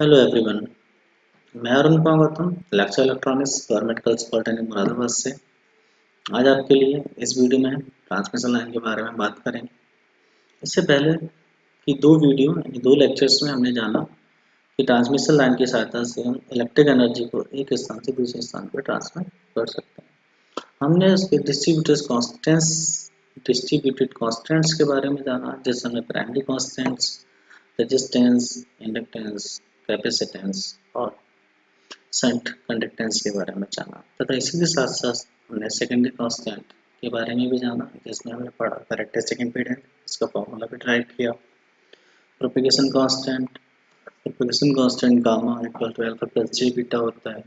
Hello everyone. मैं Arun Kumar Gautam, lecture electronics, government girls polytechnic Moradabad से। आज आपके लिए इस वीडियो में ट्रांसमिशन लाइन के बारे में बात करेंगे। इससे पहले कि दो वीडियो यानी दो लेक्चर्स में हमने जाना कि ट्रांसमिशन लाइन की सहायता से हम इलेक्ट्रिक एनर्जी को एक स्थान से दूसरे स्थान पर ट्रांसफर कर सकते हैं। हमने उसके डिस्ट्रीब्यूटेड कॉन्स्टेंट्स के बारे में जाना, जैसे हमने primary constants, resistance, inductance, capacitance और संट कंडक्टेंस के बारे में जाना तथा इसी के साथ साथ हमने सेकेंडरी कांस्टेंट के बारे में भी जाना, जिसमें हमने पढ़ा कैरेक्टरिस्टिक इम्पीडेंस, इसका फॉर्मूला भी ड्राइव किया। Propagation constant gamma equal to alpha plus J beta होता है।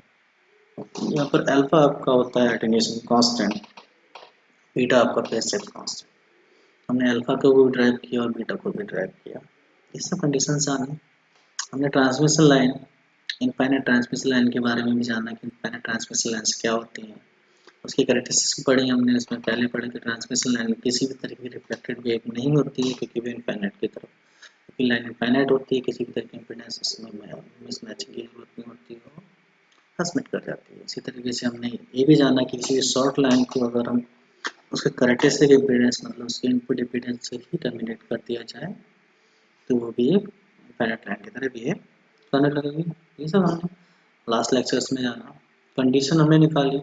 यहाँ पर अल्फा आपका होता है एटेन्यूएशन कांस्टेंट, बीटा आपका फेज शिफ्ट कांस्टेंट। हमने अल्फा को भी ड्राइव किया और बीटा को भी ड्राइव किया। ये सब कंडीशन जानी। हमने transmission line, infinite transmission line के बारे में भी जाना कि इनफाइनाइट ट्रांसमिशन लाइन्स क्या होती हैं, उसकी कैरेक्टरिस्टिक्स पढ़ी हमने। इसमें पहले पढ़े कि ट्रांसमिशन लाइन किसी भी तरह की रिफ्लेक्टेड वेव नहीं होती है, क्योंकि वे इनफाइनाइट की तरफ, क्योंकि लाइन इनफाइनाइट होती है, किसी भी तरह की इम्पीडेंस उसमें मिसमैचिंग की जरूरत नहीं होती है, वो ट्रांसमिट कर जाती है। इसी तरीके से हमने ये भी जाना कि किसी शॉर्ट लाइन को अगर हम उसके कैरेक्टरिस्टिक इम्पीडेंस मतलब उसके इनपुट इम्पीडेंस से ही टर्मिनेट कर दिया जाए तो वो भी एक इनफाइनाइट लाइन की तरह बिहेव करने लगेगी। ये सब हमने लास्ट लेक्चर्स में जाना। कंडीशन हमने निकाली,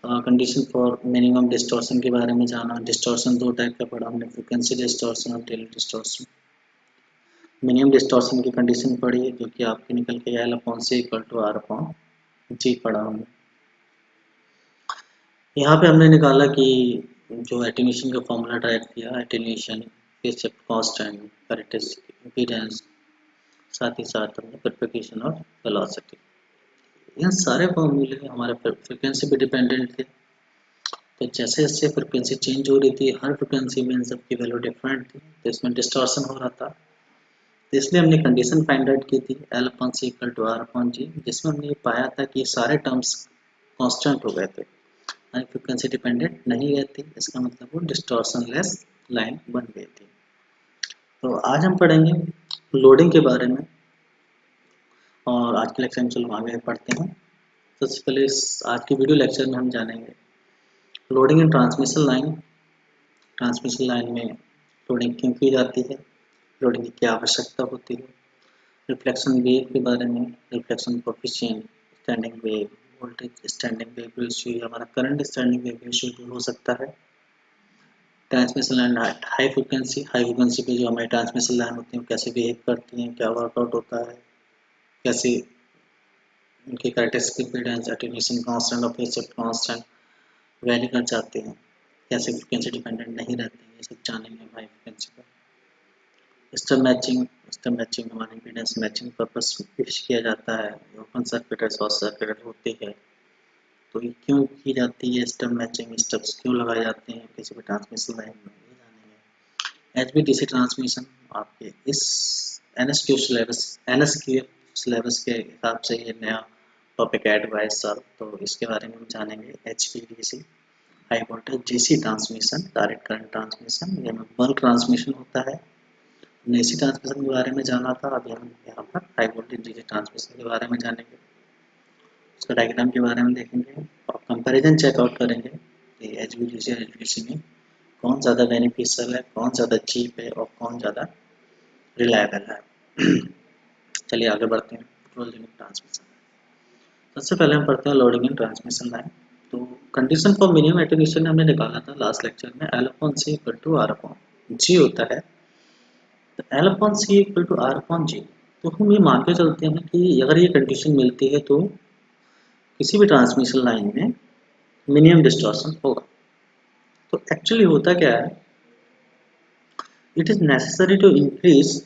कंडीशन फॉर मिनिमम डिस्टॉर्शन के बारे में जाना। डिस्टॉर्शन दो टाइप का पढ़ा हमने, फ्रीक्वेंसी डिस्टॉर्शन और टेलर डिस्टॉर्शन। मिनिमम डिस्टॉर्शन की कंडीशन पढ़ी है, जो कि आपकी निकल के L upon C equal to R upon G पढ़ा हमने। यहाँ पे हमने निकाला कि जो एटेन्यूएशन का फॉर्मूला ड्राइव किया, attenuation, phase shift constant, characteristic impedance, साथ ही साथ हमने प्रोपेगेशन और वेलोसिटी। यह सारे फॉर्मूले हमारे फ्रीक्वेंसी पे डिपेंडेंट थे। तो जैसे जैसे फ्रिक्वेंसी चेंज हो रही थी, हर फ्रिक्वेंसी में इन सबकी वैल्यू डिफरेंट थी, तो इसमें डिस्टॉर्शन हो रहा था। तो इसलिए हमने कंडीशन फाइंड आउट की थी L upon C equal to R upon G, जिसमें हमने ये पाया था कि सारे टर्म्स कांस्टेंट हो गए थे, यानी फ्रिक्वेंसी डिपेंडेंट नहीं रहती। इसका मतलब वो डिस्टॉर्शन लेस लाइन बन गई थी। तो आज हम पढ़ेंगे लोडिंग के बारे में, और आज के लेक्चर में चलो आगे पढ़ते हैं। सबसे पहले इस आज की वीडियो लेक्चर में हम जानेंगे loading in transmission line. Transmission line में लोडिंग क्यों की जाती है, लोडिंग की क्या आवश्यकता होती है, रिफ्लेक्शन वेव के बारे में, reflection coefficient, standing wave, voltage standing wave ratio, हमारा करंट स्टैंडिंग वेव रेशियो भी हो सकता है। ट्रांसमिशन लाइन हाई फ्रिक्वेंसी पे जो हमारी ट्रांसमिशन लाइन होती है कैसे बिहेव करती हैं, क्या वर्कआउट होता है, कैसे उनके कैरेक्टरिस्टिक इम्पीडेंस, एटेन्यूएशन कांस्टेंट और फेज शिफ्ट कांस्टेंट वैरी कर जाते हैं, कैसे फ्रिक्वेंसी डिपेंडेंट नहीं रहते हैं, ये सब जानेंगे हाई फ्रिक्वेंसी पर। स्टब मैचिंग हमारे इम्पीडेंस मैचिंग पर्पस पेश किया जाता है। ओपन सर्किट है, शॉर्ट सर्किट होती है, तो ये क्यों की जाती है स्टब मैचिंग, स्टब्स क्यों लगाए जाते हैं किसी भी ट्रांसमिशन लाइन में, ये जानेंगे। HVDC ट्रांसमिशन आपके इस NS के सिलेबस के हिसाब से ये नया टॉपिक ऐड हुआ है इस साल, तो इसके बारे में हम जानेंगे। HVDC high voltage DC transmission, direct current transmission, ये में बल्क ट्रांसमिशन होता है। हमने इसी ट्रांसमिशन के बारे में जाना था, अभी हम यहाँ पर हाई वोल्टेज DC ट्रांसमिशन के बारे में जानेंगे, उसका डायग्राम के बारे में देखेंगे और कंपैरिजन चेकआउट करेंगे कि HVDC और HVDC में कौन ज़्यादा बेनिफिशियल है, कौन ज़्यादा चीप है और कौन ज़्यादा रिलायबल है। चलिए आगे बढ़ते हैं। लोडिंग इन ट्रांसमिशन, सबसे पहले हम पढ़ते हैं लोडिंग इन ट्रांसमिशन लाइन। तो कंडीशन फॉर मिनिमम एटेन्यूएशन हमने निकाला था लास्ट लेक्चर में, L upon C equal to R upon G होता है। तो L upon C equal to R upon G, तो हम ये मान के चलते हैं कि अगर ये कंडीशन मिलती है तो किसी भी ट्रांसमिशन लाइन में मिनिमम डिस्टॉर्शन होगा। तो एक्चुअली होता क्या है, it is necessary to increase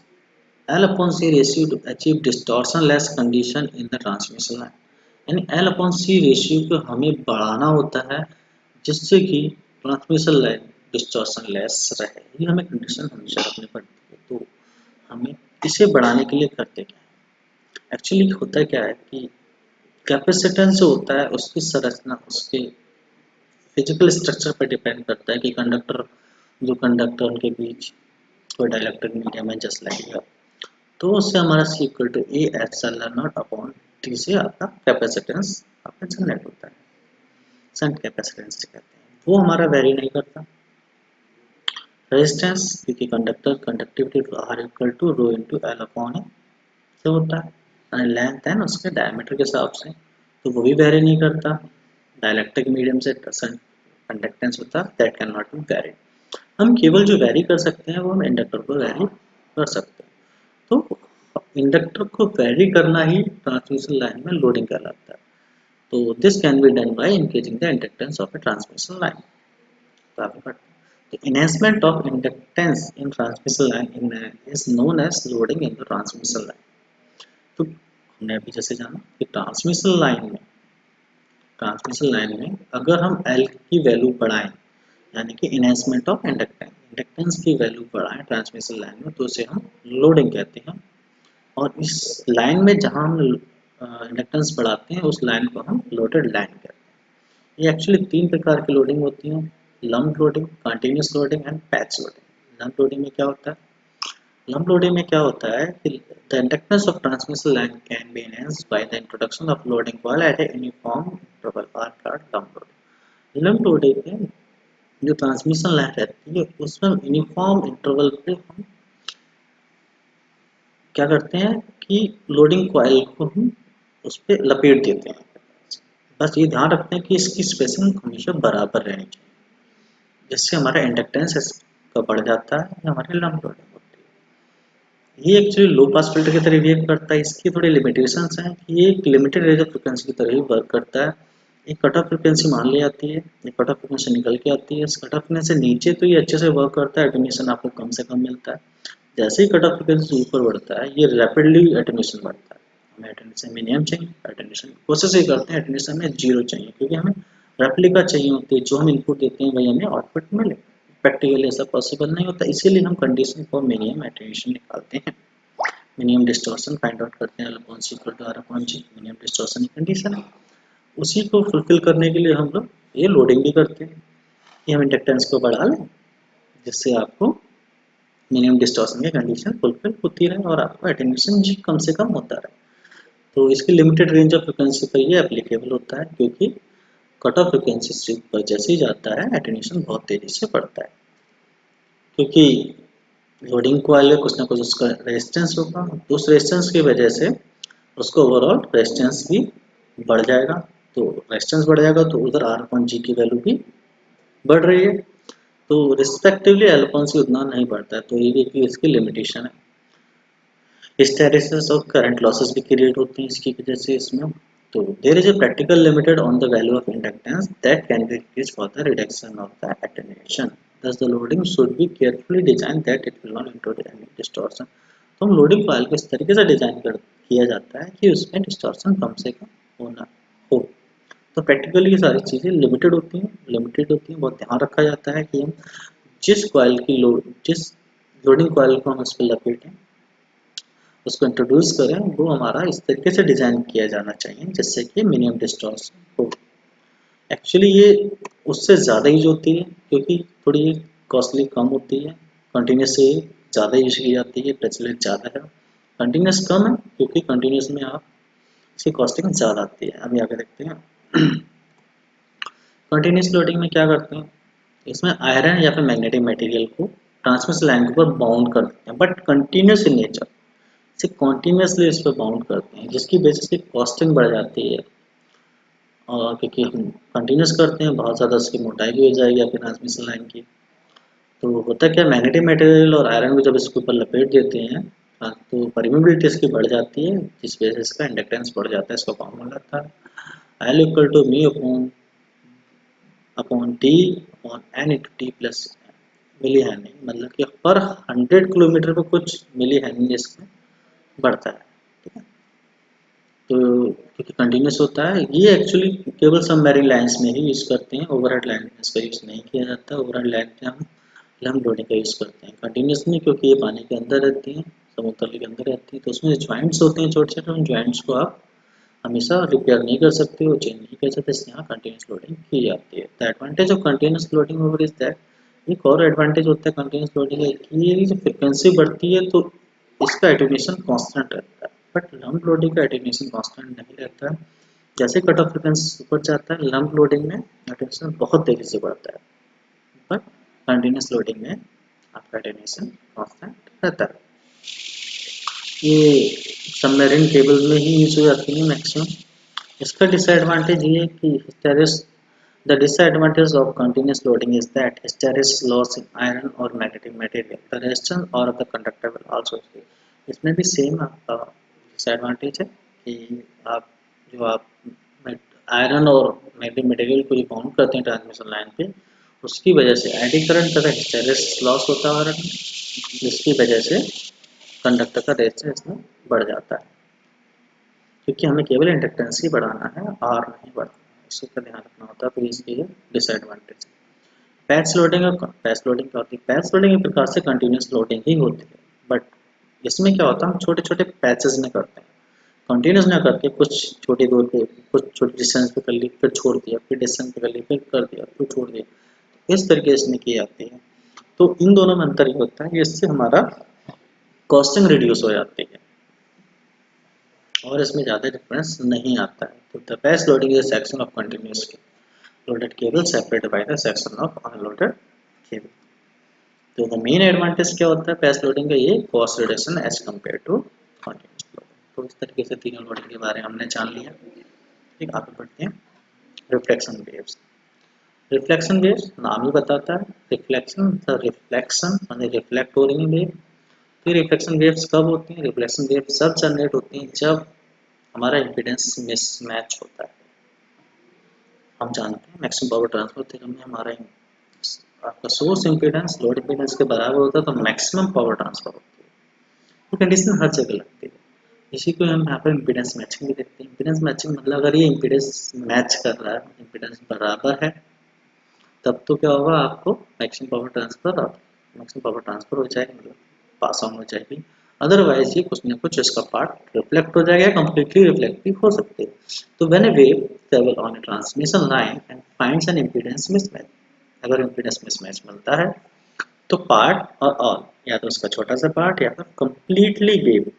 L upon C ratio to achieve distortionless condition in the transmission line। यानी L upon C ratio को हमें बढ़ाना होता है जिससे कि ट्रांसमिशन लाइन डिस्टॉर्शनलेस रहे। ये हमें कंडीशन हमेशा रखनी पड़ती है। तो हमें इसे बढ़ाने के लिए करते क्या है, एक्चुअली होता क्या है कि कैपेसिटेंस जो होता है उसकी संरचना उसके फिजिकल स्ट्रक्चर पर डिपेंड करता है कि कंडक्टर, जो कंडक्टर उनके बीच कोई डाइलेक्ट्रिक मीडियम है जस्ट लाइक, तो उससे हमारा C equal to a epsilon not upon t से आपका कैपेसिटेंस आपका जनरेट होता है, शंट कैपेसिटेंस से कहते हैं। वो हमारा वेरी नहीं करता। रेजिस्टेंस क्योंकि conductor conductivity R equal to rho into L upon A से होता है, लेंथ है ना उसके डायमीटर के हिसाब से, तो वो भी वेरी नहीं करता। डाइलेक्ट्रिक मीडियम से कंडक्टेंस होता है that can not be very. हम केवल जो वेरी कर सकते हैं वो हम इंडक्टर को वेरी कर सकते हैं। तो इंडक्टर को वेरी करना ही ट्रांसमिशन लाइन में लोडिंग कहलाता है। तो this can be done by increasing the inductance of A transmission line. तो आपको पता है, the enhancement of inductance in transmission line is known as loading in the transmission line। तो हमने अभी जैसे जाना कि ट्रांसमिशन लाइन में अगर हम L की वैल्यू बढ़ाएं, यानी कि इनहेंसमेंट ऑफ इंडक्टेंस की वैल्यू बढ़ाएं ट्रांसमिशन लाइन में, तो उसे हम लोडिंग कहते हैं। और इस लाइन में जहां हम इंडक्टेंस बढ़ाते हैं उस लाइन को हम लोडेड लाइन कहते हैं। ये एक्चुअली तीन प्रकार की लोडिंग होती है, lump loading, continuous loading and patch loading. Lump loading में क्या होता है? लम्प लोडिंग में क्या होता है कि the inductance of transmission line can be enhanced by the introduction of loading coil at a uniform interval are called lump loading. Lump loading में जो ट्रांसमिशन लाइन रहती है उसमें यूनिफॉर्म इंटरवल पे हम क्या करते हैं कि लोडिंग कॉइल को हम उस पर लपेट देते हैं। बस ये ध्यान रखते हैं कि इसकी स्पेसिंग हमेशा बराबर रहनी चाहिए, जिससे हमारा इंडक्टेंस का बढ़ जाता है या हमारी लंप लोडिंग होती है। ये एक्चुअली लो पास फिल्टर की तरह बिहेव करता है। इसकी थोड़ी लिमिटेशंस हैं कि ये एक लिमिटेड रेंज ऑफ फ्रिक्वेंसी की तरह ही वर्क करता है। एक कट ऑफ फ्रिक्वेंसी मान ली जाती है, एक कट ऑफ फ्रिक्वेंसी निकल के आती है। इस कट ऑफ फ्रिक्वेंसी से नीचे तो ये अच्छे से वर्क करता है, एटेन्यूएशन आपको कम से कम मिलता है। जैसे ही कट ऑफ फ्रिक्वेंसी ऊपर बढ़ता है ये रैपिडली एटेन्यूएशन बढ़ता है। हमें एटेन्यूएशन मिनिमम चाहिए, एटेन्यूएशन कोशिश ये करते हैं एटेन्यूएशन में जीरो चाहिए, क्योंकि हमें रेप्लिका चाहिए होती है, जो हम इनपुट देते हैं वही हमें आउटपुट मिले। प्रैक्टिकली ऐसा पॉसिबल नहीं होता, इसीलिए हम कंडीशन फॉर मिनिमम एटेन्यूएशन निकालते हैं, मिनिमम डिस्टॉर्शन फाइंड आउट करते हैं। मिनिमम डिस्टॉर्शन की कंडीशन है, उसी को फुलफिल करने के लिए हम लोग ये लोडिंग भी करते हैं कि हम इंडक्टेंस को बढ़ा लें, जिससे आपको मिनिमम डिस्टॉर्शन की कंडीशन फुलफिल होती रहे और आपको एटेन्यूएशन जी कम से कम होता रहे। तो इसकी लिमिटेड रेंज ऑफ फ्रिक्वेंसी पर ये एप्लीकेबल होता है, क्योंकि कट ऑफ फ्रिक्वेंसी से ऊपर जैसे ही जाता है एटेन्यूएशन बहुत तेजी से बढ़ता है, क्योंकि लोडिंग कॉइल में कुछ ना कुछ उसका रेजिस्टेंस होगा, तो उस रेजिस्टेंस की वजह से उसको ओवरऑल रेजिस्टेंस भी बढ़ जाएगा। तो रेजिस्टेंस बढ़ जाएगा तो उधर आर अपॉन जी की वैल्यू भी बढ़ रही है, तो रिस्पेक्टिवली एल अपॉन सी उतना नहीं बढ़ता है। तो ये भी इसकी लिमिटेशन है। हिस्टैरिसीस और करंट लॉसेस भी क्रिएट होती हैं इसकी वजह से इसमें। तो there is a practical limited on the value of inductance that can be used for the reduction of the attenuation. thus the loading should be carefully designed that it will not introduce any distortion। तो हम loading coil को इस तरीके से design कर किया जाता है कि उसमें डिस्टॉर्शन कम से कम होना हो। तो प्रैक्टिकली ये सारी चीज़ें लिमिटेड होती हैं, बहुत ध्यान रखा जाता है कि हम जिस लोडिंग कॉइल को हम उस पर लपेटें, उसको इंट्रोड्यूस करें, वो हमारा इस तरीके से डिज़ाइन किया जाना चाहिए जिससे कि मिनिमम डिस्टॉर्शन हो। एक्चुअली ये उससे ज़्यादा यूज होती है क्योंकि थोड़ी कॉस्टली कम होती है, कंटिन्यूस से ज़्यादा यूज की जाती है, प्रचलित ज़्यादा है। कंटिन्यूस कम है क्योंकि कंटिन्यूस में आप इसकी कॉस्टिंग ज़्यादा आती है। अभी आगे देखते हैं। कंटिन्यूस लोडिंग में क्या करते हैं, इसमें आयरन या फिर मैग्नेटिक मटेरियल को ट्रांसमिशन लाइन के ऊपर बाउंड कर देते हैं, बट कंटिन्यूस इन नेचर, इसे कॉन्टिन्यूसली इस पर बाउंड करते हैं, जिसकी वजह से कॉस्टिंग बढ़ जाती है। और क्योंकि हम कंटिन्यूस करते हैं बहुत ज़्यादा उसकी मोटाई भी हो जाएगी आपकी ट्रांसमिशन लाइन की। तो होता क्या, मैग्नेटिक मटेरियल और आयरन को जब इसके ऊपर लपेट देते हैं तो परमिबिलिटी इसकी बढ़ जाती है, जिस वजह से इसका इंडक्टेंस बढ़ जाता है, इसका फॉर्म हो जाता है L equal to mu upon t upon n into t plus milli henry. मतलब कि पर 100 किलोमीटर पर कुछ मिली हेनरी इसमें बढ़ता है। ठीक है, तो क्योंकि कंटिन्यूस होता है, ये एक्चुअली केवल सबमरीन लाइंस में ही यूज़ करते हैं, ओवरहेड लाइन में इसका यूज़ नहीं किया जाता। ओवरहेड लाइन में हम लम्प लोडिंग का यूज़ करते हैं, कंटिन्यूस में, क्योंकि ये पानी के अंदर रहती हैं, समुद्र के अंदर रहती है, तो उसमें ज्वाइंट्स होते हैं छोटे छोटे, उन ज्वाइंट्स को आप हमेशा रिपेयर नहीं कर सकते हो, चेंज नहीं कर सकते, इसलिए यहाँ कंटिन्यूस लोडिंग की जाती है। The advantage of continuous loading over is that, एक और एडवांटेज होता है कंटिन्यूस लोडिंग का कि ये जो फ्रिक्वेंसी बढ़ती है तो इसका एटेन्यूएशन कांस्टेंट रहता है, बट लंप लोडिंग का एटेन्यूएशन कांस्टेंट नहीं रहता है। जैसे कट ऑफ फ्रीक्वेंसी ऊपर जाता है लंप लोडिंग में एटेन्यूएशन बहुत तेजी से बढ़ता है, बट कंटिन्यूस लोडिंग में आपका एटेन्यूएशन कांस्टेंट रहता है। ये सबमरीन केबल में ही यूज हो जाती है मैक्सिमम। इसका डिसएडवांटेज ये है कि हिस्टेरिस the disadvantage of continuous loading is that hysteresis loss in iron or magnetic material. The resistance or the conductor will also increase. इसमें भी सेम आपका डिसएडवांटेज है कि आप जो आप आयरन और मैग्नेटिक मटेरियल को जो बाउंड करते हैं ट्रांसमिशन लाइन पे, उसकी वजह से एडी करंट तथा हिस्टेरिसिस लॉस होता है आयरन, जिसकी वजह से कंडक्टर का रेजिस्टेंस इसमें बढ़ जाता है, क्योंकि हमें केवल इंडक्टेंस ही बढ़ाना है, आर नहीं बढ़ाना है, इसका ध्यान रखना होता है। तो इसकी डिसएडवांटेज पैच लोडिंग और पैच लोडिंग क्या होती है? पैच लोडिंग एक प्रकार से कंटिन्यूस लोडिंग ही होती है, बट इसमें क्या होता है हम छोटे छोटे पैचेस में करते हैं, कंटिन्यूस ना करके कुछ छोटी दूर पे कुछ छोटी डिस्टेंस पे कर ली, फिर छोड़ दिया, फिर डिस्टेंस पे कर ली, फिर कर दिया, फिर छोड़ दिया, इस तरीके से की जाती है। तो इन दोनों में अंतर ये होता है कि इससे हमारा कॉस्टिंग रिड्यूस हो जाती है और इसमें ज़्यादा डिफरेंस नहीं आता है। तो the patch loading is section of continuous loaded cable separated by the section of unloaded cable. तो द मेन एडवांटेज क्या होता है पैच लोडिंग का? ये cost reduction as compare to continuous loading. तो इस तरीके से तीनों लोडिंग के बारे में हमने जान लिया। ठीक, आगे बढ़ते हैं। Reflection waves. रिफ्लेक्शन वेव्स नाम ही बताता है, रिफ्लेक्शन द रिफ्लेक्शन माने रिफ्लेक्ट हो रही है वेव। तो रिफ्लेक्शन वेव्स कब होती हैं? रिफ्लेक्शन वेव सब जनरेट होती हैं जब हमारा इम्पीडेंस मिसमैच होता है। हम जानते हैं मैक्सिमम पावर ट्रांसफर थ्योरम में हमारा आपका सोर्स इम्पीडेंस लोड इम्पीडेंस के बराबर होता है, तो मैक्सिमम पावर ट्रांसफर होती है। तो कंडीशन हर जगह लगती है, इसी को हम यहाँ पर इम्पीडेंस मैचिंग भी देखते हैं। इम्पीडेंस मैचिंग मतलब अगर ये इम्पीडेंस मैच कर रहा है, इम्पीडेंस बराबर है, तब तो क्या होगा, आपको मैक्सिमम पावर ट्रांसफर हो जाएगी, मतलब पास ऑन हो जाएगी। अदरवाइज ये कुछ ना कुछ इसका पार्ट रिफ्लेक्ट हो जाएगा, कंप्लीटली रिफ्लेक्ट भी हो सकते हैं। तो when a wave travel on a transmission line and finds an impedance mismatch, अगर इम्पीडेंस मिसमैच मिलता है तो पार्ट और ऑल, या तो उसका छोटा सा पार्ट या तो कंप्लीटली वेव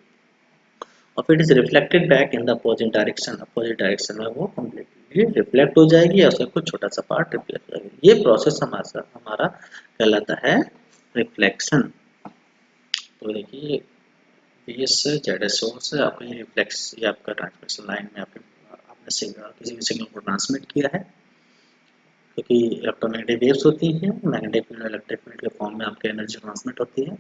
और फिर it is reflected back in the opposite direction में वो कंप्लीटली रिफ्लेक्ट हो जाएगी या उसका कुछ छोटा सा पार्ट रिफ्लेक्ट हो जाएगा। ये प्रोसेस हमारा कहलाता है रिफ्लेक्शन। तो देखिए बेस से जेड सोर्स से आपका ये रिफ्लेक्स, ये आपका ट्रांसमिशन लाइन में आपने सिग्नल किसी भी सिग्नल को ट्रांसमिट किया है, क्योंकि इलेक्ट्रोमैग्नेटिक वेव्स होती हैं, मैग्नेटिक फील्ड इलेक्ट्रिक फील्ड के फॉर्म में आपकी एनर्जी ट्रांसमिट होती है।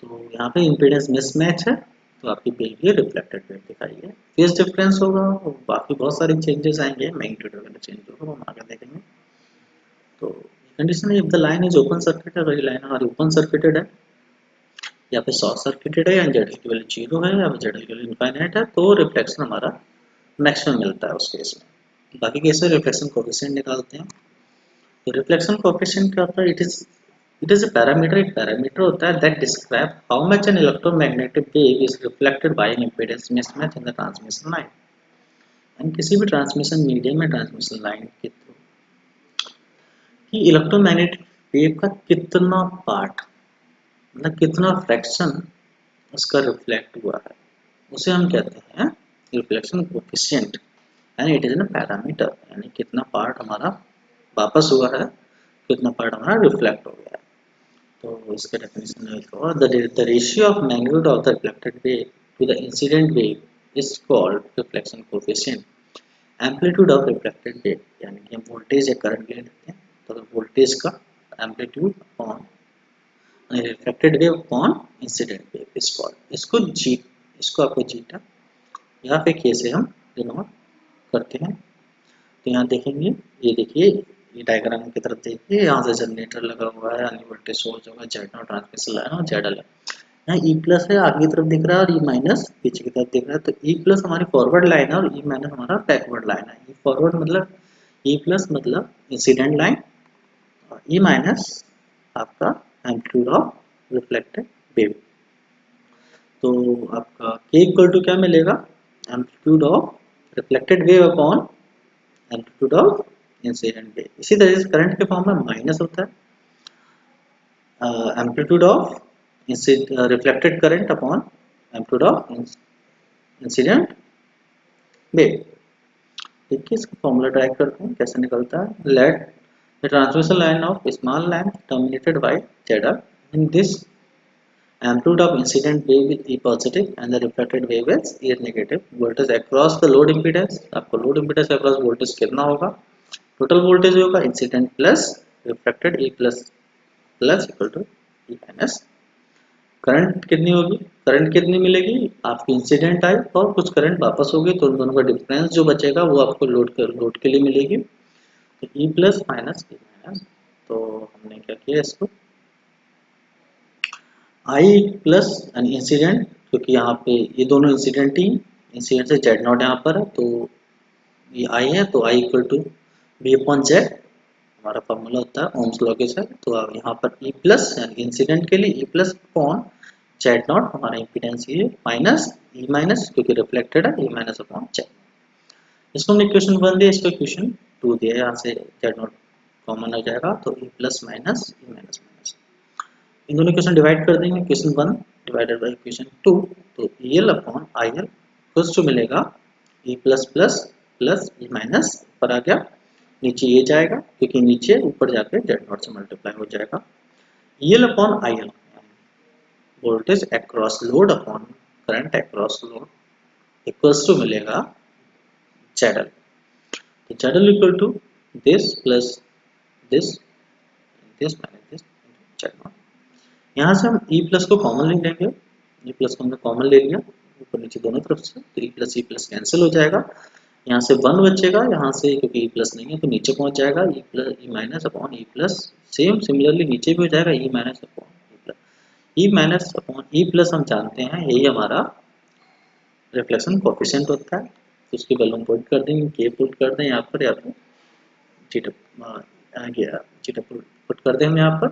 तो यहाँ पे इम्पीडेंस मिसमैच है, तो आपकी वेव ये रिफ्लेक्टेड वेव दिखाई है। फेज डिफरेंस होगा और बाकी बहुत सारे चेंजेस आएंगे, मैग्नीट्यूड वगैरह चेंज होगा, हम आगे देखेंगे। तो कंडीशन है if the line is open circuit, अगर ये लाइन हमारी ओपन सर्किटेड है या फिर शॉर्ट सर्किटेड है या जेड की वैल्यू 0 है या फिर जेड की वैल्यू इनफाइनाइट है, तो रिफ्लेक्शन हमारा मैक्सिमम मिलता है उस केस में। बाकी केस में रिफ्लेक्शन कोएफिशिएंट निकालते हैं। तो रिफ्लेक्शन कोएफिशिएंट क्या होता है? इट इज अ पैरामीटर, एक पैरामीटर होता है that describe how much an electromagnetic wave is reflected by an impedance mismatch in the transmission line. And किसी भी ट्रांसमिशन मीडियम में ट्रांसमिशन लाइन के थ्रू कि इलेक्ट्रोमैग्नेटिक वेव का कितना पार्ट, मतलब कितना फ्रैक्शन उसका रिफ्लेक्ट हुआ है, उसे हम कहते हैं रिफ्लेक्शन कोएफिशिएंट। यानी इट इज अ पैरामीटर, यानी कितना पार्ट हमारा वापस हुआ है, कितना पार्ट हमारा रिफ्लेक्ट हो गया है। तो इसका डेफिनेशन है the ratio of magnitude of the reflected wave to the incident wave is called reflection coefficient. Amplitude of reflected wave, यानी कि हम वोल्टेज या करंट ले लेते हैं, तो वोल्टेज का amplitude upon reflected wave upon incident wave is called, इसको आपको जीटा या फिर के से हम डिनोट करते हैं। तो यहाँ देखेंगे, ये देखिए ये डायग्राम की तरफ देखिए, यहाँ से जनरेटर लगा हुआ है, यानी वोल्टेज सोर्स होगा, जेड नॉट ट्रांसमिशन लाइन और जेड एल है। यहाँ ई प्लस है आगे की तरफ दिख रहा है और ई माइनस पीछे की तरफ दिख रहा है। तो ई प्लस हमारी फॉरवर्ड लाइन है और ई माइनस हमारा बैकवर्ड लाइन है। ई फॉरवर्ड मतलब ई प्लस मतलब इंसिडेंट लाइन और ई माइनस आपका एम्पलीट्यूड ऑफ रिफ्लेक्टेड वेव। तो आपका के इक्वल टू क्या मिलेगा? Amplitude of reflected wave upon amplitude of incident wave. इसी तरह से करंट के फॉर्म में माइनस होता है amplitude of reflected current upon amplitude of incident wave. ठीक है, इसका फॉर्मूला ट्राई करते हैं कैसे निकलता है। Let the transmission line of small length terminated bye ZR in this amplitude of incident wave with E positive and the reflected wave is E negative, voltage across the load impedance, आपको load impedance across voltage कितना होगा, total voltage होगा incident plus reflected E plus plus equal to E minus current कितनी होगी, current कितनी मिलेगी आपकी incident I और कुछ करंट वापस होगी, तो उन दोनों का डिफरेंस जो बचेगा वो आपको लोड के लिए मिलेगी, तो E plus minus E minus. तो हमने क्या किया इसको आई प्लस एन इंसिडेंट, क्योंकि यहाँ पे ये दोनों इंसिडेंट ही इंसिडेंट से जेड नॉट यहाँ पर है, तो ये आई है, तो I equal to B upon Z हमारा फॉर्मूला होता है ओम्स लॉ के साथ। तो अब यहाँ पर ई प्लस यानी इंसिडेंट के लिए ई प्लस अपॉन जेड नॉट हमारा इम्पीडेंस ये माइनस ई माइनस क्योंकि रिफ्लेक्टेड है ई माइनस अपॉन जेड। इसको हमने क्वेश्चन 1 दिया, इसको क्वेश्चन 2 दिया, यहाँ से जेड नॉट कॉमन हो जाएगा, तो E plus minus E minus minus इन दोनों क्वेश्चन डिवाइड कर देंगे, क्वेश्चन 1 डिवाइडेड बाय क्वेश्चन 2, तो EL अपॉन IL कुछ जो मिलेगा E plus plus plus E minus ऊपर आ गया, नीचे ये जाएगा क्योंकि नीचे ऊपर जाके जेड नॉट से मल्टीप्लाई हो जाएगा। EL upon IL voltage across load upon current across load equals to मिलेगा ZL, तो ZL equal to this plus this this minus this Z not. यहाँ से हम E प्लस को कॉमन ले लेंगे, E प्लस को हमने कॉमन ले लिया ऊपर नीचे दोनों तरफ से, तो E plus E plus cancel हो जाएगा, यहाँ से 1 बचेगा, यहाँ से क्योंकि E प्लस नहीं है तो नीचे पहुंच जाएगा E plus E minus upon E plus, same similarly नीचे भी हो जाएगा E minus upon E plus. E minus upon E plus हम जानते हैं यही हमारा रिफ्लेक्शन कोफिशिएंट होता है, तो उसकी वैल्यू हम पुट कर देंगे, K पुट कर दें यहाँ पर या फिर G पुट कर दें हम यहाँ पर,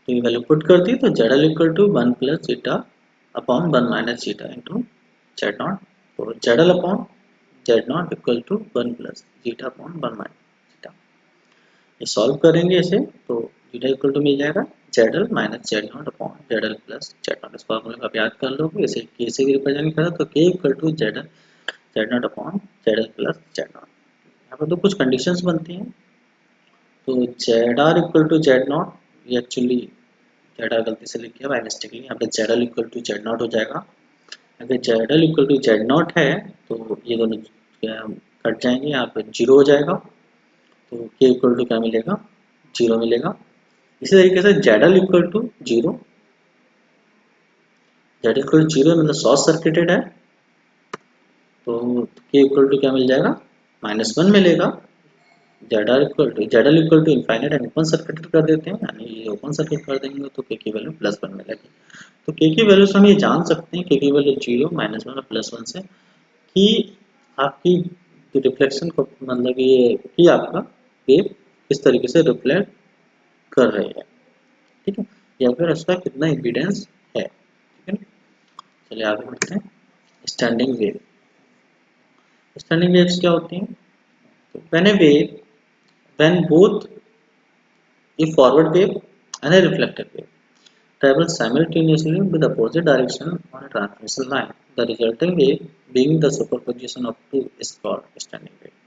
तो ये वैल्यू पुट कर दी, तो ZL equal to 1 plus zeta upon 1 minus zeta into Z naught, तो ZL upon Z naught equal to 1 plus zeta upon 1 minus zeta. ये सॉल्व करेंगे इसे, तो जीटा इक्वल टू मिल जाएगा ZL minus Z not upon ZL plus Z naught. इस फॉर्मूले का आप याद कर लोगे, इसे K से भी रिप्रेजेंट करें तो K equal to ZL Z not upon ZL plus Z not. यहाँ पर तो कुछ कंडीशंस बनती हैं, तो ZR equal to Z not, ये एक्चुअली ZR गलती से लिख दिया बाय मिस्टेकली, यहाँ पे ZL equal to Z naught हो जाएगा। अगर ZL equal to Z naught है तो ये दोनों कट जाएंगे, यहाँ पे 0 हो जाएगा, तो K इक्वल टू क्या मिलेगा 0 मिलेगा। इसी तरीके से ZL equal to 0, Z equal to 0 मतलब शॉर्ट सर्किटेड है, तो K इक्वल टू क्या मिल जाएगा -1 मिलेगा। ZL equal to infinite and open circuit कर देते हैं, यानी ये ओपन सर्किट कर देंगे तो K की वैल्यू +1 मिलेगी। तो K की वैल्यू से हम ये जान सकते हैं K की वैल्यू 0 -1 और +1 से कि आपकी जो रिफ्लेक्शन को मतलब ये कि आपका वेव किस तरीके से रिफ्लेक्ट कर रही है, ठीक है, या फिर उसका कितना इम्पीडेंस है, ठीक है। चलिए आगे बढ़ते हैं। स्टैंडिंग वेव, स्टैंडिंग वेव्स क्या होती हैं, तो when A wave when both a forward wave and a reflected wave travel simultaneously with opposite direction on a transmission line, the resulting wave being the superposition of two is called standing wave।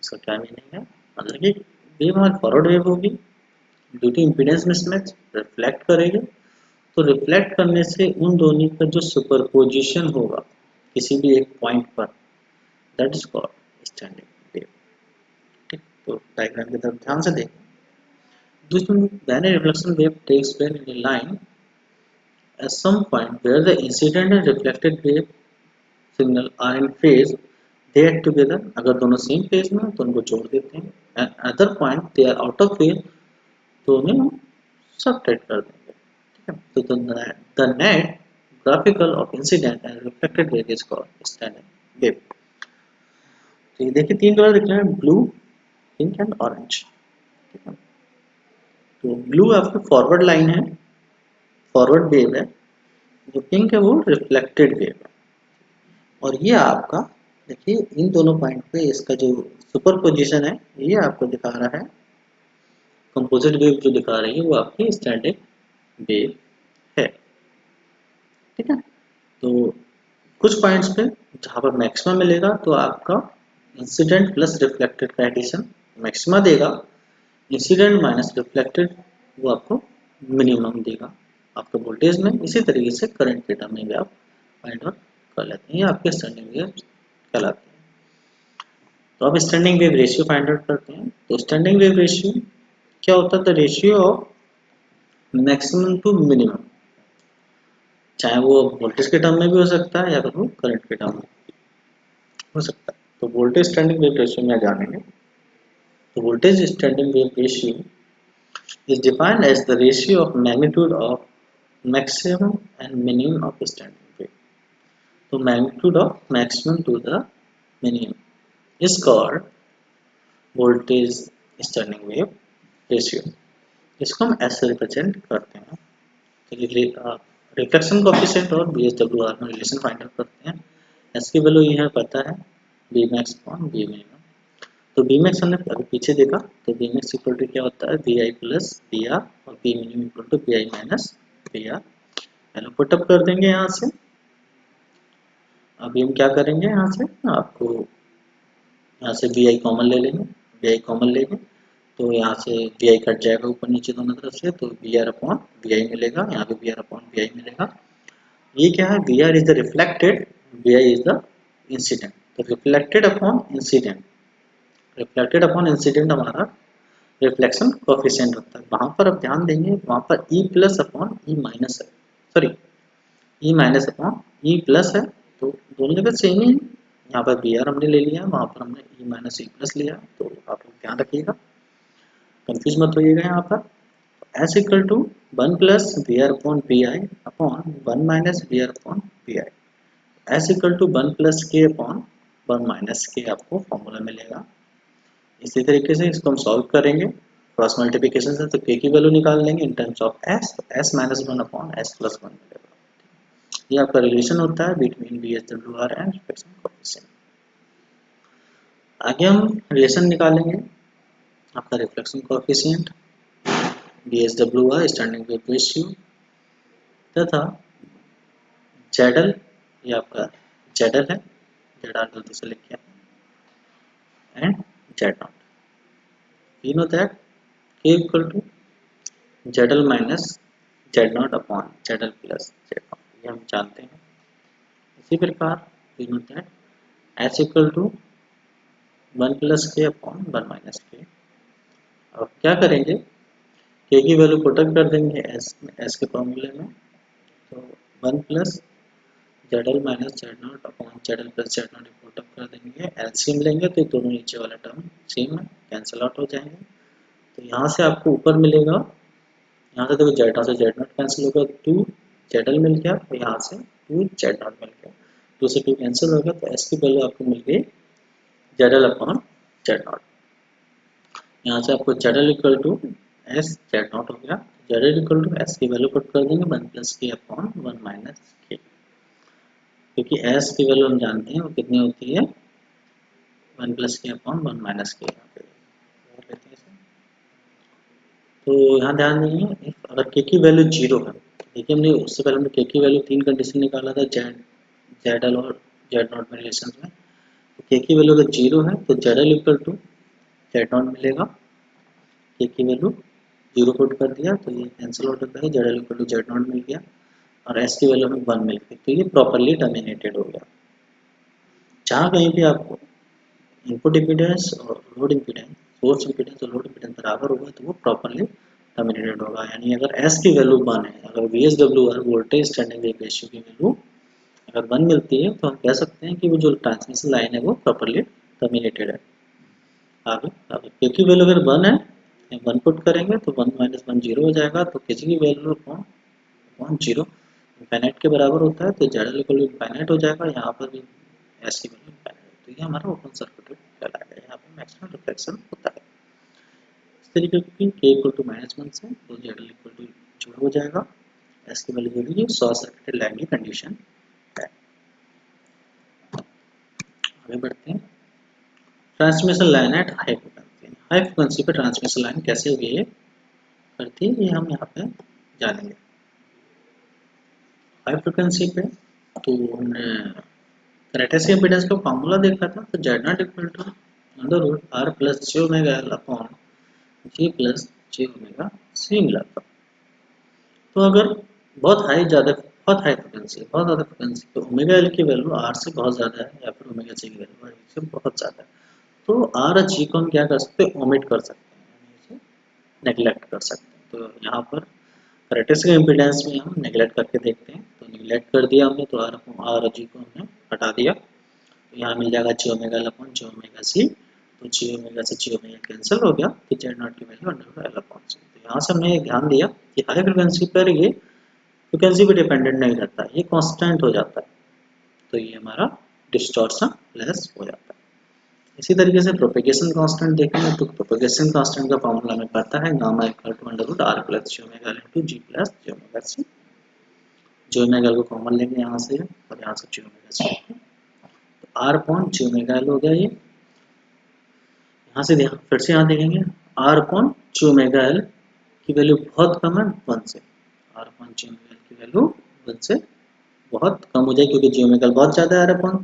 इसका क्या meaning है, मतलब कि wave हमारी forward wave होगी, due to impedance mismatch reflect करेगी, तो reflect करने से उन दोनों का जो सुपरपोजिशन होगा किसी भी एक पॉइंट पर, that is called standing wave. ठीक, तो डायग्राम की तरफ ध्यान से देखें। When a reflection wave takes place in a line at some point where the incident and reflected wave signal are in phase, they act together। अगर दोनों same phase में तो उनको जोड़ देते हैं, and other point they are out of phase तो उन्हें हम सबट्रैक्ट कर देंगे, ठीक है। तो the net graphical of incident and reflected wave is called standing wave। तो ये देखिए 3 कलर दिख रहे हैं, ब्लू, पिंक एंड ऑरेंज, ठीक है। तो ब्लू आपकी फॉरवर्ड लाइन है, फॉरवर्ड वेव है, जो पिंक है वो रिफ्लेक्टेड वेव है, और ये आपका देखिए इन दोनों पॉइंट पे इसका जो सुपर पोजिशन है ये आपको दिखा रहा है कंपोजिट वेव जो दिखा रही है वो आपकी स्टैंडिंग वेव है। ठीक है, तो कुछ पॉइंट्स पे जहाँ पर मैक्सिमम मिलेगा तो आपका इंसिडेंट प्लस रिफ्लेक्टेड का एडिशन मैक्सिमा देगा, इंसिडेंट माइनस रिफ्लेक्टेड वो आपको मिनिमम देगा आपके वोल्टेज में। इसी तरीके से करंट के टर्म में भी आप फाइंड आउट कर लेते हैं, ये आपके स्टैंडिंग वेव कहलाते हैं। तो अब standing wave ratio find out करते हैं। तो स्टैंडिंग वेव रेशियो क्या होता है? The ratio of maximum to minimum, चाहे वो वोल्टेज के टर्म में भी हो सकता है या फिर वो करंट के टर्म में हो सकता है। तो वोल्टेज स्टैंडिंग वेव रेशियो में जानेंगे। तो voltage standing wave ratio is defined as the ratio of magnitude of maximum and minimum of standing wave. So magnitude of maximum to the minimum is called voltage standing wave ratio. इसको हम ऐसे represent करते हैं। तो reflection coefficient और VSWR में relation find out करते हैं। एस की वैल्यू यह पता है V max upon V minimum. तो बी मैक्स हमने अभी पीछे देखा, तो बी मैक्स इक्वल टू क्या होता है? B I plus B R, और B minimum equal to B I minus B R. पहले पुटअप कर देंगे यहाँ से। अभी हम क्या करेंगे, यहाँ से आपको यहाँ से बी आई कॉमन ले लेंगे, बी आई कॉमन लेंगे तो यहाँ से बी आई कट जाएगा ऊपर नीचे दोनों तरफ से, तो B R upon B I मिलेगा, यहाँ पे B R upon B I मिलेगा। ये क्या है? B R is the reflected, B I is the incident. तो reflected upon incident, reflected upon incident हमारा रिफ्लेक्शन कोएफिशिएंट होता है। वहां पर आप ध्यान देंगे, वहां पर E plus upon E minus है, sorry E minus upon E plus है, तो दोनों जगह सेम ही है। यहाँ पर बी आर हमने ले लिया, वहां पर हमने ई माइनस ई प्लस लिया, तो आप लोग ध्यान रखिएगा, कंफ्यूज मत होइएगा। यहाँ पर S equal to one plus B R upon B I upon one minus B R upon B I, S equal to one plus K upon one minus K आपको फॉर्मूला मिलेगा। इसी तरीके से इसको हम सॉल्व करेंगे क्रॉस मल्टीप्लिकेशन से, तो के की वैल्यू निकाल लेंगे इन टर्म्स ऑफ एस, तो S minus one upon S plus one मिलेगा। ये आपका रिलेशन होता है between V S W R and reflection coefficient. आगे हम रिलेशन निकालेंगे आपका reflection coefficient, V S W R standing wave ratio, तथा जेडल, ये आपका जेडल है, जेड आर गलती से लिख किया, and Z not. You know that K equal to ZL minus Z not upon ZL plus Z not, ये हम जानते हैं। इसी प्रकार we know that H equal to one plus K upon one minus K. अब क्या करेंगे, के की वैल्यू पुटअप कर देंगे एस के फॉर्मूले में, तो one plus ZL minus Z not upon ZL plus Z naught put up कर देंगे, एलसीएम लेंगे तो दोनों नीचे वाला टर्म सेम है, कैंसिल आउट हो जाएंगे। तो यहाँ से आपको ऊपर मिलेगा, यहाँ से देखो जेड से जेड नॉट कैंसिल होगा, टू जेडल मिल गया, और यहाँ से टू जेड नॉट मिल गया, टू से टू कैंसिल हो गया, तो एस की वैल्यू आपको मिल गई जेडल अपॉन जेड नॉट। यहाँ से आपको ZL equal to S Z naught हो गया, जेडल इक्वल टू एस की वैल्यू पुट कर देंगे one plus K upon one minus K, क्योंकि एस की वैल्यू हम जानते हैं वो कितनी होती है, one plus K upon one minus के। तो यहाँ ध्यान देंगे, अगर के की वैल्यू जीरो है, देखिए हमने उससे पहले हमने के की वैल्यू तीन कंडीशन निकाला था जेड, जेडल और जेड नॉट में रिलेशन में। तो के की वैल्यू अगर जीरो है तो जेडल इक्वल टू जेड नॉट मिलेगा, के की वैल्यू जीरो पुट कर दिया तो ये कैंसिल आउट होता है, जेडल इक्वल टू जेड नॉट मिल गया, और एस की वैल्यू हमें वन मिल गई, तो ये प्रॉपरली टर्मिनेटेड हो गया। जहाँ कहीं भी आपको इनपुट इम्पीडेंस और लोड इम्पीडेंस, सोर्स इम्पीडेंस और लोड इम्पीडेंस बराबर होगा तो वो प्रॉपरली टर्मिनेटेड होगा। यानी अगर एस की वैल्यू वन है, अगर V S W are voltage standing wave ratio की वैल्यू अगर वन मिलती है, तो हम कह सकते हैं कि वो जो ट्रांसमिशन लाइन है वो प्रॉपरली टर्मिनेटेड है। आगे क्योंकि वैल्यू अगर वन है, वन पुट करेंगे तो वन माइनस वन जीरो हो जाएगा, तो किसी की वैल्यू अपॉन जीरो इनफाइनाइट के बराबर होता है, तो जेड इक्वल इनफाइनाइट हो जाएगा, यहाँ पर भी एस की वैल्यू इनफाइनाइट, तो ये हमारा ओपन सर्किट कहलाएगा, यहाँ पर मैक्सिमम रिफ्लेक्शन होता है। इस तरीके की के इक्वल टू माइनस वन से तो जेड इक्वल टू जीरो हो जाएगा, एस की वैल्यू जो है शॉर्ट सर्किटेड लाइन की कंडीशन है। आगे बढ़ते हैं, transmission line at high frequency. High frequency पे ट्रांसमिशन लाइन कैसे होगी ये करती है, ये हम यहाँ पे जानेंगे। हाई फ्रिक्वेंसी पे तो हमने कैरेक्टरिस्टिक इम्पीडेंस का फॉर्मूला देखा था, तो Z naught equal to under root R plus J omega L upon G plus J omega C मिला था। तो अगर बहुत हाई फ्रिक्वेंसी बहुत ज़्यादा फ्रिक्वेंसी तो ओमेगा एल की वैल्यू आर से बहुत ज़्यादा है या फिर ओमेगा सी की वैल्यू आर से बहुत ज़्यादा है, तो आर और जी को हम क्या कर सकते हैं, ओमिट कर सकते हैं, यानी इसे नेग्लेक्ट कर सकते हैं। तो यहाँ पर कैरेक्टरिस्टिक इम्पीडेंस में हम नेग्लेक्ट करके देखते हैं, तो नेग्लेक्ट कर दिया हमने, तो आर और जी को हमने हटा दिया, तो यहाँ मिल जाएगा जी omega L upon G omega C, तो जी ओमेगा से जी ओमेगा कैंसिल हो गया, तो जेड नॉट की वैल्यू अंडर एल अपॉन सी। तो यहाँ से हमने ध्यान दिया कि हाई फ्रिक्वेंसी पर ये फ्रिक्वेंसी पे डिपेंडेंट नहीं रहता, ये कांस्टेंट हो जाता है, तो ये हमारा डिस्टॉर्शन लेस हो जाता है। इसी तरीके से प्रोपेगेशन कांस्टेंट देखेंगे, तो प्रोपेगेशन कांस्टेंट का फॉर्मूला हमें पता है, gamma equal to under root R plus G omega L into G plus G omega C. G omega L को कॉमन लेंगे यहाँ से और यहाँ से जी ओमेगा सी, तो R upon G omega L हो गया ये। यहाँ से फिर से यहाँ देखेंगे, R upon G omega L की वैल्यू बहुत कम है 1 से, R upon G omega L की वैल्यू 1 से बहुत कम हो जाएगी, क्योंकि जी ओमेगा एल बहुत ज़्यादा है आर अपॉन,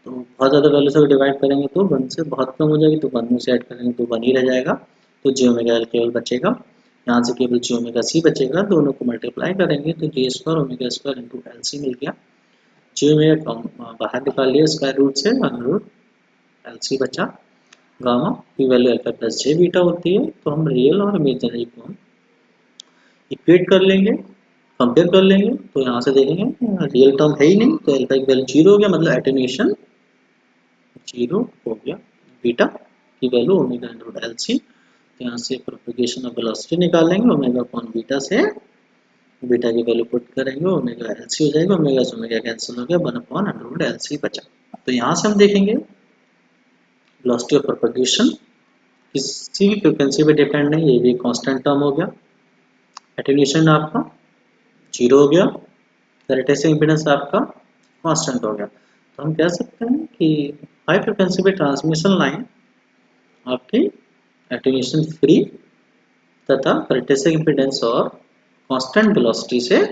तो बहुत ज़्यादा वैल्यू से डिवाइड करेंगे तो 1 से बहुत कम हो जाएगी, तो 1 में से ऐड करेंगे तो 1 ही रह जाएगा, तो जी ओमेगा एल केवल बचेगा, यहाँ से केवल जी ओमेगा सी बचेगा, दोनों को मल्टीप्लाई करेंगे तो G square omega square into L C मिल गया। जी ओमेगा बाहर निकाल लिया स्क्वायर रूट से, अंडर रूट एल सी बचा। गामा की वैल्यू अल्फा प्लस जे बीटा होती है, तो हम रियल और इमेजिनरी को हम इक्वेट कर लेंगे, कंपेयर कर लेंगे, तो यहाँ से देखेंगे रियल टर्म है ही नहीं, तो अल्फा की वैल्यू जीरो हो गया, मतलब एटेन्यूएशन जीरो हो गया। बीटा की value omega under root L C, तो यहाँ से प्रोपेगेशन ऑफ वेलोसिटी निकाल लेंगे, ओमेगा अपॉन बीटा से बीटा की वैल्यू पुट करेंगे, ओमेगा एल सी हो जाएगा, ओमेगा से ओमेगा कैंसिल हो गया, 1 upon under root L C बचा। तो यहाँ से हम देखेंगे वेलोसिटी ऑफ प्रोपेगेशन किसी भी फ्रिक्वेंसी पे डिपेंड नहीं, ये भी कांस्टेंट टर्म हो गया, एटेन्यूएशन आपका जीरो हो गया, कैरेक्टरिस्टिक इम्पीडेंस आपका कांस्टेंट हो गया। तो हम कह सकते हैं कि हाई फ्रिक्वेंसी पे ट्रांसमिशन लाइन आपकी एटेन्यूएशन फ्री तथा कैरेक्टरिस्टिक इम्पीडेंस और कांस्टेंट वेलोसिटी से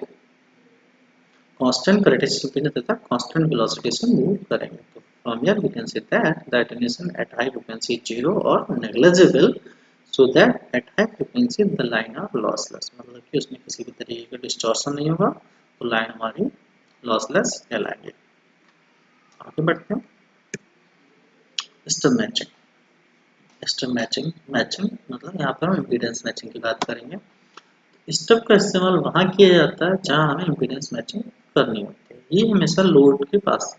कांस्टेंट कैरेक्टरिस्टिक इम्पीडेंस तथा कांस्टेंट वेलोसिटी से मूव करेंगे। तो from here we can say that the attenuation at high frequency is zero or negligible, so that at high frequency the line are lossless, मतलब कि उसमें किसी भी तरीके का डिस्टॉर्शन नहीं होगा, तो लाइन हमारी लॉसलेस कहलाएंगे। आगे बढ़ते हैं, stub matching. Stub matching matching मतलब यहाँ पर हम इम्पीडेंस मैचिंग की बात करेंगे। स्टब का इस्तेमाल वहाँ किया जाता है जहाँ हमें इम्पीडेंस मैचिंग करनी होती है, ये हमेशा लोड के पास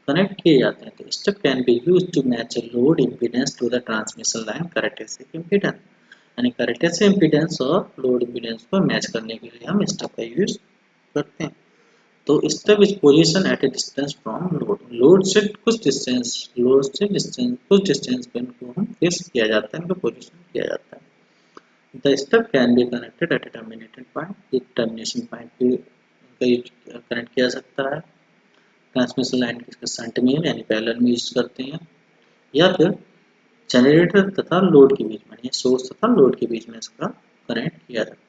कनेक्ट किए जाते हैं। तो stub can be used to match a load impedance to the transmission line characteristic impedance, यानी कैरेक्टरिस्टिक इम्पीडेंस और लोड इम्पीडेंस को मैच करने के लिए हम स्टब का यूज करते हैं। तो stub is position at a distance from load, load से कुछ डिस्टेंस पे इनको हम फिक्स किया जाता है, इनको पोजीशन किया जाता है। The stub can be connected eight A terminated point, एक टर्मिनेशन पॉइंट पे कनेक्ट किया जा सकता है, ट्रांसमिशन लाइन के शंट में यानी पैरेलल में यूज करते हैं, या फिर जनरेटर तथा लोड के बीच में, यानी सोर्स तथा लोड के बीच में इसका कनेक्ट किया जाता है।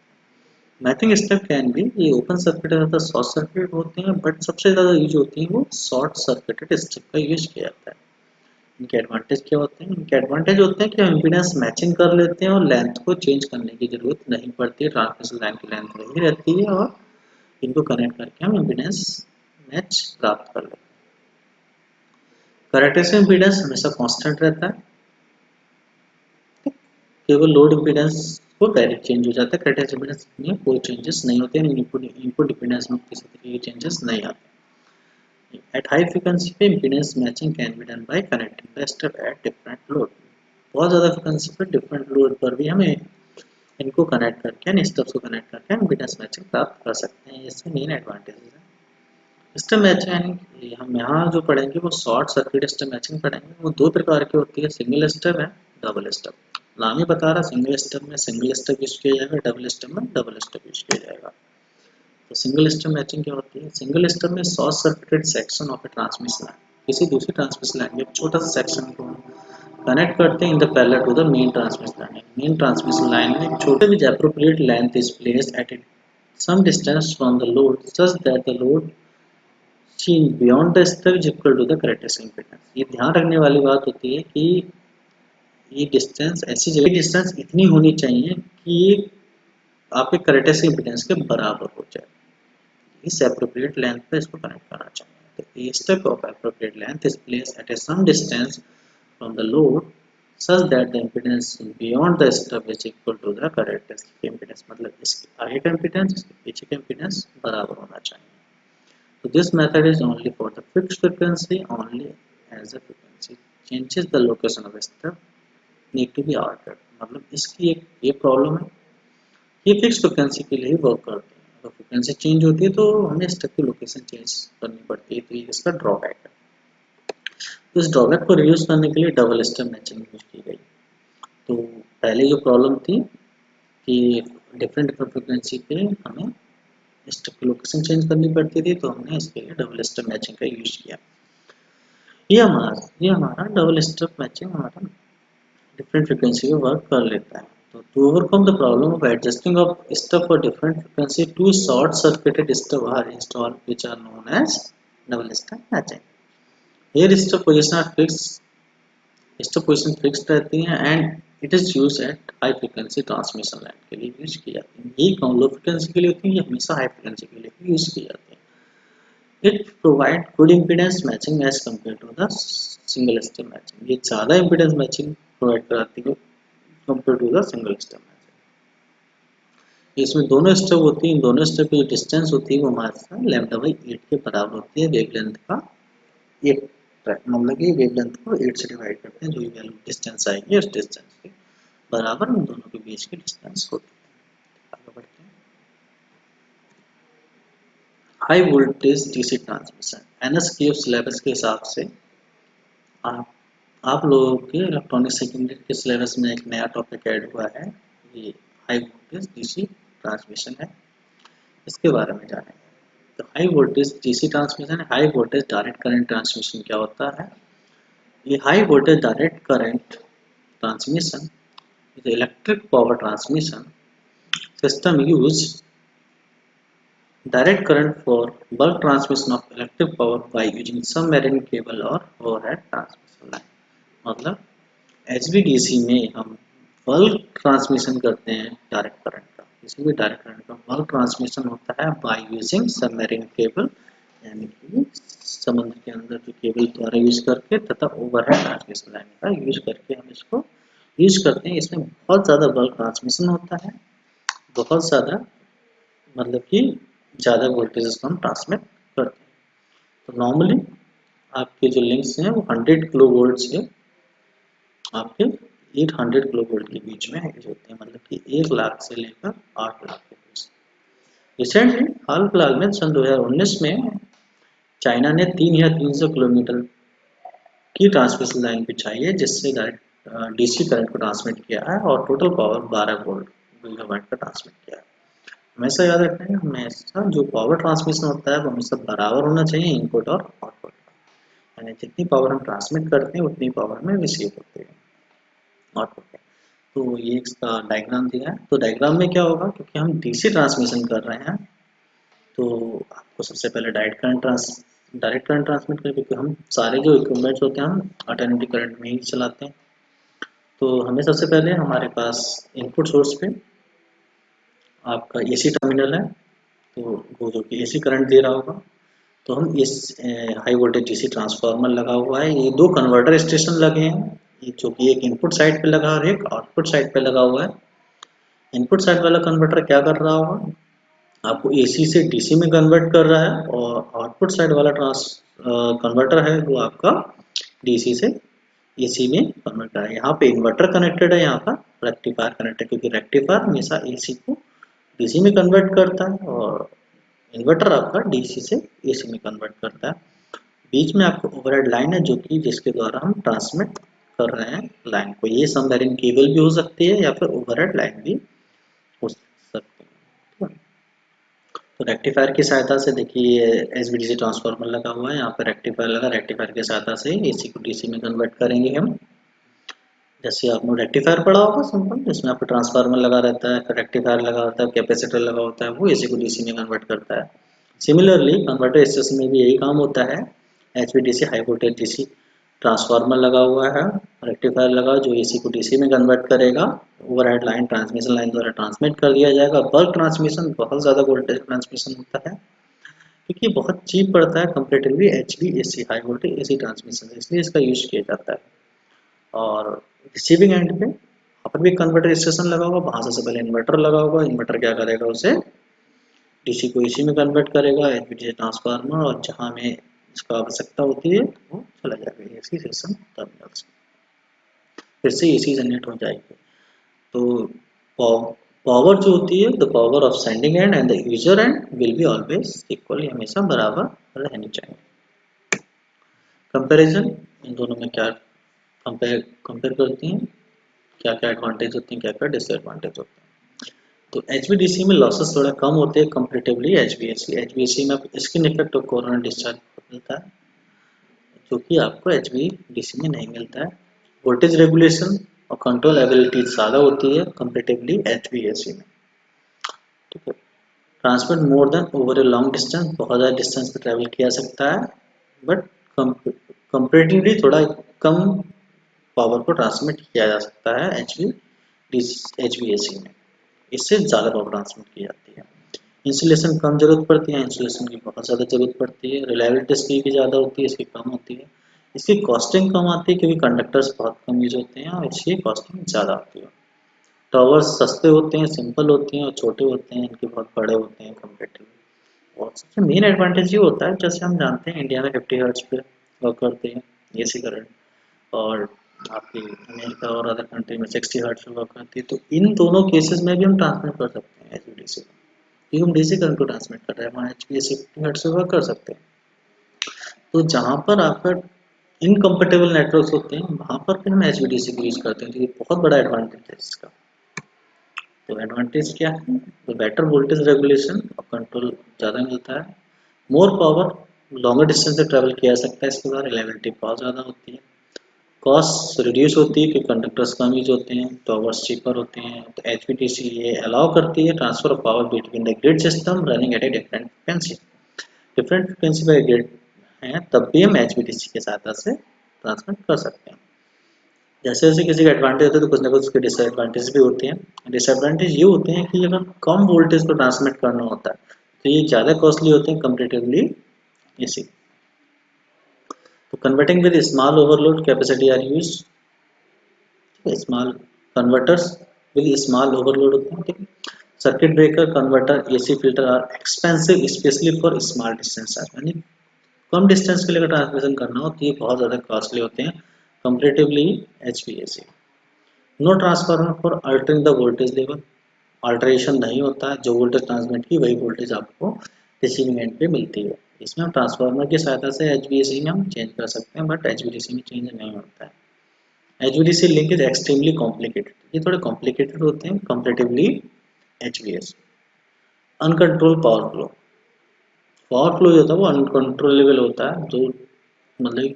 मैचिंग स्टेप कैन भी ये ओपन सर्किट तथा शॉर्ट सर्किट होते हैं, बट सबसे ज़्यादा यूज होती है वो शॉर्ट सर्किटेड स्टेप का यूज किया जाता है। इनके एडवांटेज क्या होते हैं? इनके एडवांटेज होते हैं कि हम इम्पीडेंस मैचिंग कर लेते हैं और लेंथ को चेंज करने की जरूरत नहीं पड़ती है, ट्रांसमिशन लाइन की लेंथ वही रहती है और इनको कनेक्ट करके हम इम्पीडेंस मैच प्राप्त कर लेते हैं। कैरेक्टरिस्टिक इम्पीडेंस हमेशा कांस्टेंट रहता है, केवल लोड इम्पीडेंस को डायरेक्ट चेंज हो जाता है, कैरेक्टरिस्टिक इम्पीडेंस में कोई चेंजेस नहीं होते हैं, इनपुट इम्पीडेंस में किसी तरह के चेंजेस नहीं आते। एट हाई फ्रीक्वेंसी पे impedance matching can be done by connecting the stub at different load, बहुत ज़्यादा फ्रीक्वेंसी पर डिफरेंट लोड पर भी हमें इनको कनेक्ट करके यानी स्टब्स को कनेक्ट करके इम्पीडेंस मैचिंग प्राप्त कर सकते हैं, इससे मेन एडवांटेजेस है। स्टब मैचिंग यानी हम यहाँ जो पढ़ेंगे वो शॉर्ट सर्किट स्टब मैचिंग पढ़ेंगे, वो दो प्रकार की होती है, सिंगल स्टब है डबल स्टब। नाम ही बता रहा, सिंगल स्टब में सिंगल स्टब यूज किया जाएगा, डबल स्टब में डबल स्टब यूज किया जाएगा। तो सिंगल स्टब मैचिंग क्या होती है? सिंगल स्टब में short circuited section of A transmission line, किसी दूसरी ट्रांसमिशन लाइन में एक छोटा सा सेक्शन को कनेक्ट करते हैं in the parallel to the main transmission line. Main transmission line में छोटे which appropriate length is placed at it some distance from the load such that the load seen beyond the stub is equal to the characteristic impedance। ये ध्यान रखने वाली बात होती है कि ये डिस्टेंस ऐसी जगह डिस्टेंस इतनी होनी चाहिए कि ये आपके characteristic impedance के बराबर हो जाए। इस appropriate length पे इसको कनेक्ट करना चाहिए। तो a step of appropriate length is placed at a some distance from the load such that the impedance beyond the stub is equal to the characteristic impedance। मतलब इसके आगे का impedance इसके पीछे का impedance बराबर होना चाहिए। So this method is only for the fixed frequency only as the frequency changes the location of step need to be altered। मतलब इसकी एक ये प्रॉब्लम है, ये फिक्स फ्रिक्वेंसी के लिए वर्क करते हैं। अगर फ्रिक्वेंसी चेंज होती है तो हमें स्टेप की लोकेशन चेंज करनी पड़ती है, तो ये इसका ड्रॉबैक है। तो इस ड्रॉबैक को रिड्यूस करने के लिए डबल स्टेप मैचिंग यूज की गई। तो पहले जो प्रॉब्लम थी कि डिफरेंट डिफरेंट फ्रिक्वेंसी पे हमें स्टेप की लोकेशन चेंज करनी पड़ती थी, तो हमने इसके लिए डबल स्टेप मैचिंग का यूज किया। ये हमारा डबल स्टेप मैचिंग हमारा डिफरेंट फ्रिक्वेंसी पे वर्क कर लेता है। तो to overcome the problem of adjusting of stub for different frequency two short circuited stub are installed which are known as double stub matching. Here stub position fixed रहती है and it is used at high frequency transmission line के लिए use की जाती है। ये कम low frequency के लिए होती है, ये हमेशा हाई फ्रीक्वेंसी के लिए यूज की जाती है। It provide good impedance matching as compare to the single stub matching. ये ज़्यादा इम्पीडेंस मैचिंग प्रोवाइड कराती है compare to the single step matching. इसमें दोनों स्टेप होती है, इन दोनों स्टेप की डिस्टेंस होती है वो हमारे साथ लैम्डा बाई 8 के बराबर होती है। वेवलेंथ का 8 मतलब कि वेवलेंथ को 8 से डिवाइड करते हैं, जो भी वैल्यू डिस्टेंस आएगी उस डिस्टेंस के बराबर उन दोनों के बीच की डिस्टेंस होती है। आगे बढ़ते हैं। High voltage DC transmission NSQ syllabus के हिसाब से आप लोगों के इलेक्ट्रॉनिक सेकेंडरी के सिलेबस में एक नया टॉपिक ऐड हुआ है, ये हाई वोल्टेज डीसी ट्रांसमिशन है। इसके बारे में जानेंगे। तो high voltage DC transmission, high voltage direct current transmission क्या होता है? ये high voltage direct current transmission is electric power transmission system use direct current for bulk transmission of electric power by using submarine cable or overhead transmission line। मतलब HVDC में हम bulk transmission करते हैं direct current का, किसी भी direct current का bulk transmission होता है बाय यूजिंग सबमरीन केबल, यानी कि समुद्र के अंदर जो केबल द्वारा यूज करके तथा ओवरहेड ट्रांसमिशन लाइन का यूज करके हम इसको यूज करते हैं। इसमें बहुत ज़्यादा बल्क ट्रांसमिशन होता है, बहुत ज़्यादा मतलब कि ज़्यादा वोल्टेज को हम ट्रांसमिट करते हैं। तो नॉर्मली आपके जो लिंक्स हैं वो 100 किलो वोल्ट से आपके 800 किलो वोल्ट के बीच में होते हैं, मतलब कि 1 लाख से लेकर 8 लाख के बीच। रिसेंटली हाल फिलहाल में सन 2019 में चाइना ने 3 या 300 किलोमीटर की ट्रांसमिशन लाइन बिछाई है, जिससे डायरेक्ट डीसी करंट को ट्रांसमिट किया है और टोटल पावर 12 वोल्ट गीगावाट का ट्रांसमिट किया है। हमेशा याद रखना है, हमेशा जो पावर ट्रांसमिशन होता है वो हमेशा बराबर होना चाहिए इनपुट और आउटपुट, यानी जितनी पावर हम ट्रांसमिट करते हैं उतनी पावर में रिसीव होती है आउटपुट में। तो ये इसका डायग्राम दिया है। तो डायग्राम में क्या होगा, क्योंकि हम डीसी ट्रांसमिशन कर रहे हैं तो आपको सबसे पहले डायरेक्ट करंट ट्रांसमिट करें, क्योंकि हम सारे जो इक्विपमेंट्स होते हैं हम अल्टरनेटिव करंट में ही चलाते हैं। तो हमें सबसे पहले हमारे पास इनपुट सोर्स पे आपका एसी टर्मिनल है, तो वो जो कि एसी करंट दे रहा होगा, तो हम इस हाई वोल्टेज डीसी ट्रांसफार्मर लगा हुआ है, ये 2 कन्वर्टर स्टेशन लगे हैं, ये जो कि एक इनपुट साइड पे लगा और एक आउटपुट साइड पे लगा हुआ है। इनपुट साइड वाला कन्वर्टर क्या कर रहा होगा, आपको एसी से डीसी में कन्वर्ट कर रहा है, और आउटपुट साइड वाला कन्वर्टर है वो आपका डीसी से एसी में कन्वर्ट कर रहा है। यहाँ पे इन्वर्टर कनेक्टेड है, यहाँ पर रेक्टिफायर कनेक्टेड है, क्योंकि रेक्टिफायर हमेशा एसी को डीसी में कन्वर्ट करता है और इन्वर्टर आपका डीसी से एसी में कन्वर्ट करता है। बीच में आपको ओवरहेड लाइन है जो कि जिसके द्वारा हम ट्रांसमिट कर रहे हैं लाइन को। ये सबमरीन केबल भी हो सकती है या फिर ओवरहेड लाइन भी हो सकती है। तो रेक्टिफायर की सहायता से देखिए एसवीडीसी ट्रांसफार्मर लगा हुआ है, यहाँ पर रेक्टिफायर लगा, रेक्टिफायर की सहायता से एसी को डीसी में कन्वर्ट करेंगे हम। जैसे आपने रेक्टिफायर पढ़ा होगा सिंपल, जिसमें आपका ट्रांसफार्मर लगा रहता है, रेक्टिफायर लगा होता है, कैपेसिटर लगा होता है, वो एसी को डीसी में कन्वर्ट करता है। सिमिलरली कन्वर्टर स्टेशन में भी यही काम होता है। HVDC high voltage DC transformer लगा हुआ है, रेक्टिफायर लगा जो एसी को डीसी में कन्वर्ट करेगा, ओवरहेड लाइन ट्रांसमिशन लाइन द्वारा ट्रांसमिट कर दिया जाएगा। बल्क ट्रांसमिशन बहुत ज़्यादा वोल्टेज ट्रांसमिशन होता है, क्योंकि बहुत चीप पड़ता है comparatively HVAC high voltage AC transmission, इसलिए इसका यूज किया जाता है। और रिसीविंग एंड पे वहाँ पर भी कन्वर्टर स्टेशन लगा होगा, वहाँ से पहले इन्वर्टर लगा होगा, इन्वर्टर क्या करेगा उसे डीसी को एसी में कन्वर्ट करेगा, एचवीडीसी ट्रांसफार्मर, और जहाँ में इसका आवश्यकता होती है वो चला जाएगा एसी सेशन टर्मिनल से, फिर से एसी जनरेट हो जाएगी। तो पावर जो होती है, the power of sending end and the user and will be always equal, हमेशा बराबर रहनी चाहिए। कंपैरिजन, इन दोनों में क्या कंपेयर करती हैं, क्या क्या एडवांटेज होते हैं, क्या क्या डिसएडवांटेज होते हैं। तो एचवीडीसी में लॉसेस थोड़ा कम होते हैं कंपेरेटिवली एचवीएसी में स्किन इफेक्ट और कोरोना डिस्चार्ज मिलता है, जो कि आपको एचवीडीसी में नहीं मिलता है। वोल्टेज रेगुलेशन और कंट्रोल एबिलिटी ज़्यादा होती है कंपेरेटिवली एचवीएसी में। ठीक है। Transmit more than over a long distance, बहुत ज़्यादा डिस्टेंस पर ट्रैवल किया सकता है, बट कंपेरेटिवली थोड़ा कम पावर को ट्रांसमिट किया जा सकता है एचवीएसी में, इससे ज़्यादा पावर ट्रांसमिट की जाती है। इंसुलेशन कम जरूरत पड़ती है, इंसुलेशन की बहुत ज़्यादा जरूरत पड़ती है। रिलायबिलिटी इसकी की ज़्यादा होती है, इसकी कम होती है। इसकी कॉस्टिंग कम आती है क्योंकि कंडक्टर्स बहुत कम यूज होते हैं, और इसकी कॉस्टिंग ज़्यादा आती है। टावर्स सस्ते होते हैं, सिंपल होते हैं और छोटे होते हैं, इनके बहुत बड़े होते हैं कंपेरेटिवली। और सबसे मेन एडवांटेज ये होता है, जैसे हम जानते हैं इंडिया में 50 हर्ट्ज पे वर्क करते हैं एसी करंट, और आपकी अमेरिका और अदर कंट्री में 60 हर्ट्ज पे वर्क करती है। तो इन दोनों केसेस में भी हम ट्रांसमिट कर सकते हैं एचवीडीसी, क्योंकि हम डीसी करंट को ट्रांसमिट कर रहे हैं, वहाँ एचवीएसी 50 हर्ट्ज से वर्क कर सकते हैं। तो जहाँ पर आपका इनकम्पेटेबल नेटवर्क्स होते हैं, वहाँ पर फिर हम एचवीडीसी को यूज़ करते हैं, तो ये बहुत बड़ा एडवांटेज है इसका। तो एडवांटेज क्या है, तो बेटर वोल्टेज रेगुलेशन और कंट्रोल ज़्यादा मिलता है, मोर पावर, लॉन्गर डिस्टेंस से ट्रैवल किया जा सकता है, इसके बाद रिलायबिलिटी बहुत ज़्यादा होती है, कॉस्ट रिड्यूस होती है कि कंडक्टर्स कम यूज होते हैं, टॉवर्स चीपर होते हैं। तो एचवीडीसी ये अलाउ करती है transfer of power between the grid system running at a different frequency पर ग्रिड है, तब भी हम एचवीडीसी के सहायता से ट्रांसमिट कर सकते हैं। जैसे जैसे किसी का एडवांटेज होता है तो कुछ ना कुछ उसके डिसएडवांटेज भी होते हैं। डिसएडवांटेज ये होते हैं कि अगर कम वोल्टेज को ट्रांसमिट करना होता है तो ये ज़्यादा कॉस्टली होते हैं कंपेरेटिवली एसी। तो converting with small overload capacity are use, small converters with small overload होते हैं। ठीक है। Circuit breaker, converter, AC filter are expensive specially for small distance, यानी कम डिस्टेंस के लिए ट्रांसमिशन करना हो तो ये बहुत ज़्यादा कॉस्टली होते हैं comparatively HVAC. No transformer for altering the voltage level, alteration नहीं होता है, जो वोल्टेज ट्रांसमिट की वही वोल्टेज आपको रिसीविंग एंड पे मिलती है। इसमें हम ट्रांसफार्मर की सहायता से एचवीएसी में हम चेंज कर सकते हैं, बट एचवीडीसी में चेंज नहीं होता है। HVDC link is extremely complicated, ये थोड़े कॉम्प्लिकेटेड होते हैं comparatively HVAC. Uncontrol power flow, power flow जो होता है वो अनकंट्रोलेबल होता है, जो मतलब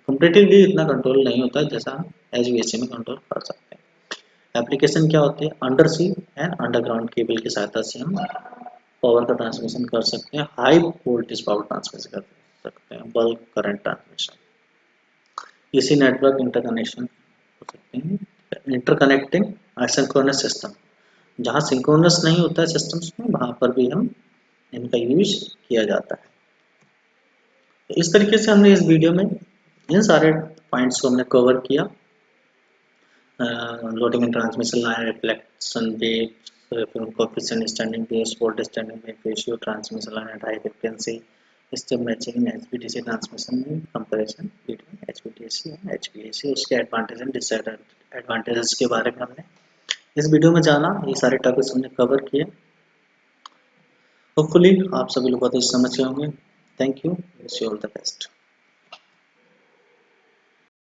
कंपेरेटिवली इतना कंट्रोल नहीं होता है जैसा हम एचवीएसी में कंट्रोल कर सकते हैं। एप्लीकेशन क्या होती है, under sea and underground cable की सहायता से हम पावर का ट्रांसमिशन कर सकते हैं, हाई वोल्टेज पावर ट्रांसमिशन कर सकते हैं, बल्क करंट ट्रांसमिशन। इसी नेटवर्क इंटरकनेक्शन हो सकते हैं, इंटरकनेक्टिंग आइसोक्रोनस सिस्टम, जहाँ सिंक्रोनस नहीं होता है सिस्टम्स में वहाँ पर भी हम इनका यूज किया जाता है। तो इस तरीके से हमने इस वीडियो में इन सारे पॉइंट्स को हमने कवर किया। Loading and transmission line, reflection wave, फिर coefficient, standing waves, voltage standing wave ratio, transmission line at high frequency, step matching in HVDC transmission में, comparison between HVDC and HVAC, उसके advantage and disadvantages के बारे में हमने इस video में जाना। ये सारे टॉपिक्स हमने कवर किए। होपफुली आप सभी लोग बहुत समझ गए होंगे। Thank you, wish you all the best.